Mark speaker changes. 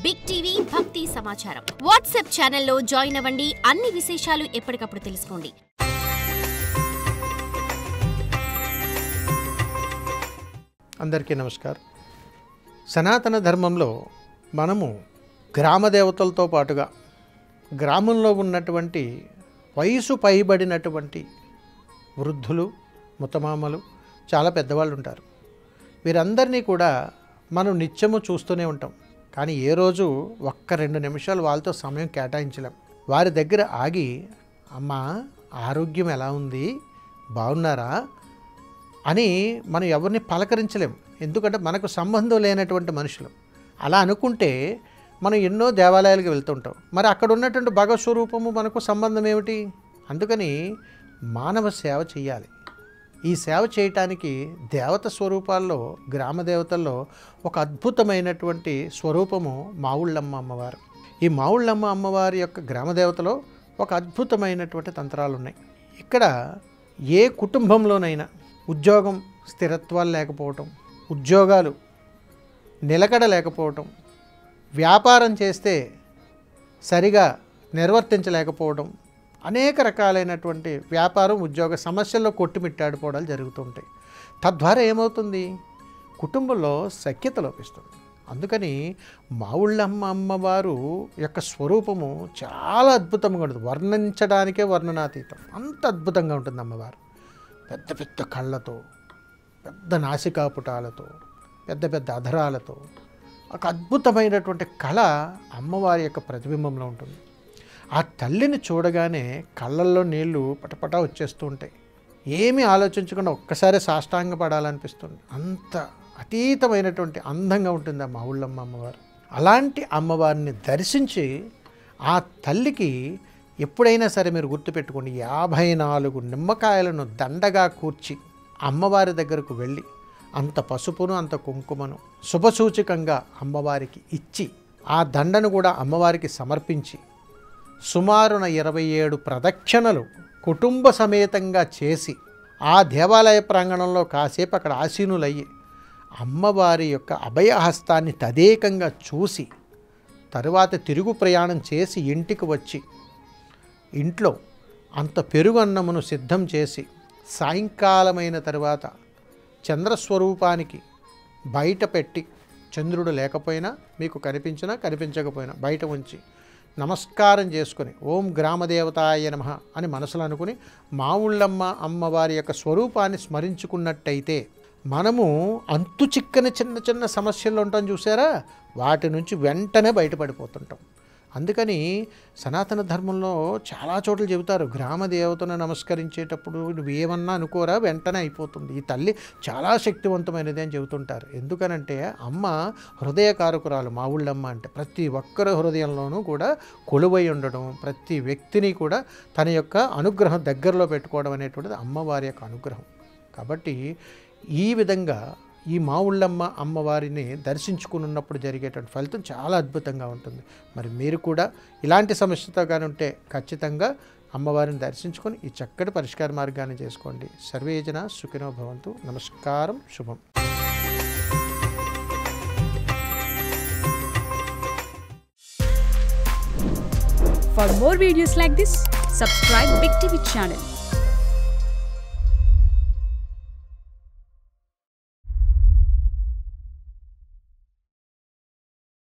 Speaker 1: Big TV భక్తి సమాచారం WhatsApp ఛానల్లో జాయిన్ అవ్వండి. అన్ని విశేషాలు ఎప్పటికప్పుడు తెలుసుకోండి.
Speaker 2: అందరికీ నమస్కారం. సనాతన ధర్మంలో మనము గ్రామ దేవతలతో పాటుగా గ్రామంలో ఉన్నటువంటి వయసు పైబడినటువంటి వృద్ధులు, ముత్తమామలు, చాలా పెద్దవాళ్ళు ఉంటారు. వీరందరినీ కూడా మనం నిత్యము చూస్తూనే ఉంటాం. కానీ ఏ రోజు 1-2 నిమిషాలు వాళ్ళతో సమయం కేటాయించలేం. వారి దగ్గర ఆగి, అమ్మా ఆరోగ్యం ఎలా ఉంది, బాగున్నారా అని మనం ఎవరిని పలకరించలేం. ఎందుకంటే మనకు సంబంధం లేనటువంటి మనుషులు. అలా అనుకుంటే మనం ఎన్నో దేవాలయాలకు వెళ్తుంటాం. మరి అక్కడ ఉన్నటువంటి భగవత్ స్వరూపము మనకు సంబంధం ఏమిటి? అందుకని మానవ సేవ చేయాలి. ఈ సేవ చేయటానికి దేవత స్వరూపాల్లో, గ్రామ దేవతల్లో ఒక అద్భుతమైనటువంటి స్వరూపము మావుళ్ళమ్మ అమ్మవారు. ఈ మావుళ్ళమ్మ అమ్మవారి యొక్క గ్రామ దేవతలో ఒక అద్భుతమైనటువంటి తంత్రాలు ఉన్నాయి. ఇక్కడ ఏ కుటుంబంలోనైనా ఉద్యోగం స్థిరత్వాలు లేకపోవటం, ఉద్యోగాలు నిలకడ లేకపోవటం, వ్యాపారం చేస్తే సరిగా నిర్వర్తించలేకపోవడం, అనేక రకాలైనటువంటి వ్యాపారం, ఉద్యోగ సమస్యల్లో కొట్టుమిట్టాడిపోవడాలు జరుగుతుంటాయి. తద్వారా ఏమవుతుంది? కుటుంబంలో సఖ్యత లోపిస్తుంది. అందుకని మావుళ్ళమ్మ అమ్మవారు యొక్క స్వరూపము చాలా అద్భుతంగా ఉంటుంది. వర్ణించడానికే వర్ణనాతీతం. అంత అద్భుతంగా ఉంటుంది అమ్మవారు. పెద్ద పెద్ద కళ్ళతో, పెద్ద నాసికాపుటాలతో, పెద్ద పెద్ద అధరాలతో ఒక అద్భుతమైనటువంటి కళ అమ్మవారి యొక్క ప్రతిబింబంలో ఉంటుంది. ఆ తల్లిని చూడగానే కళ్ళల్లో నీళ్లు పటపటా వచ్చేస్తూ ఉంటాయి. ఏమీ ఆలోచించకుండా ఒక్కసారి సాష్టాంగ పడాలనిపిస్తుంది. అంత అతీతమైనటువంటి అందంగా ఉంటుంది ఆ మావుళ్ళమ్మ అమ్మవారు. అలాంటి అమ్మవారిని దర్శించి ఆ తల్లికి ఎప్పుడైనా సరే మీరు గుర్తుపెట్టుకోండి, 54 నిమ్మకాయలను దండగా కూర్చి అమ్మవారి దగ్గరకు వెళ్ళి అంత పసుపును, అంత కుంకుమను శుభసూచకంగా అమ్మవారికి ఇచ్చి, ఆ దండను కూడా అమ్మవారికి సమర్పించి సుమారున 27 ప్రదక్షిణలు కుటుంబ సమేతంగా చేసి ఆ దేవాలయ ప్రాంగణంలో కాసేపు అక్కడ ఆసీనులయ్యి అమ్మవారి యొక్క అభయహస్తాన్ని తదేకంగా చూసి తరువాత తిరుగు ప్రయాణం చేసి ఇంటికి వచ్చి ఇంట్లో అంత పెరుగు అన్నమును సిద్ధం చేసి సాయంకాలమైన తర్వాత చంద్రస్వరూపానికి బయట పెట్టి, చంద్రుడు లేకపోయినా మీకు కనిపించినా కనిపించకపోయినా బయట ఉంచి నమస్కారం చేసుకొని ఓం గ్రామదేవతాయ నమః అని మనసులో అనుకుని మావుళ్ళమ్మ అమ్మవారి యొక్క స్వరూపాన్ని స్మరించుకున్నట్టయితే మనము అంతు చిక్కని చిన్న చిన్న సమస్యలు ఉంటాం చూసారా, వాటి నుంచి వెంటనే బయటపడిపోతుంటాం. అందుకని సనాతన ధర్మంలో చాలా చోట్ల చెబుతారు, గ్రామ దేవతను నమస్కరించేటప్పుడు నువ్వు ఏమన్నా అనుకోరా వెంటనే అయిపోతుంది. ఈ తల్లి చాలా శక్తివంతమైనది అని చెబుతుంటారు. ఎందుకనంటే అమ్మ హృదయకారకురాలు. మావుళ్ళమ్మ అంటే ప్రతి ఒక్కరి హృదయంలోనూ కూడా కొలువై ఉండడం, ప్రతి వ్యక్తిని కూడా తన యొక్క అనుగ్రహం దగ్గరలో పెట్టుకోవడం అనేటువంటిది అమ్మవారి యొక్క అనుగ్రహం. కాబట్టి ఈ విధంగా ఈ మావుళ్ళమ్మ అమ్మవారిని దర్శించుకున్నప్పుడు జరిగేటువంటి ఫలితం చాలా అద్భుతంగా ఉంటుంది. మరి మీరు కూడా ఇలాంటి సమస్యతో కానీ ఉంటే ఖచ్చితంగా అమ్మవారిని దర్శించుకొని ఈ చక్కటి పరిష్కార మార్గాన్ని చేసుకోండి. సర్వేజన సుఖినో భవంతు. నమస్కారం. శుభం.
Speaker 3: For more videos like this, subscribe Big TV channel.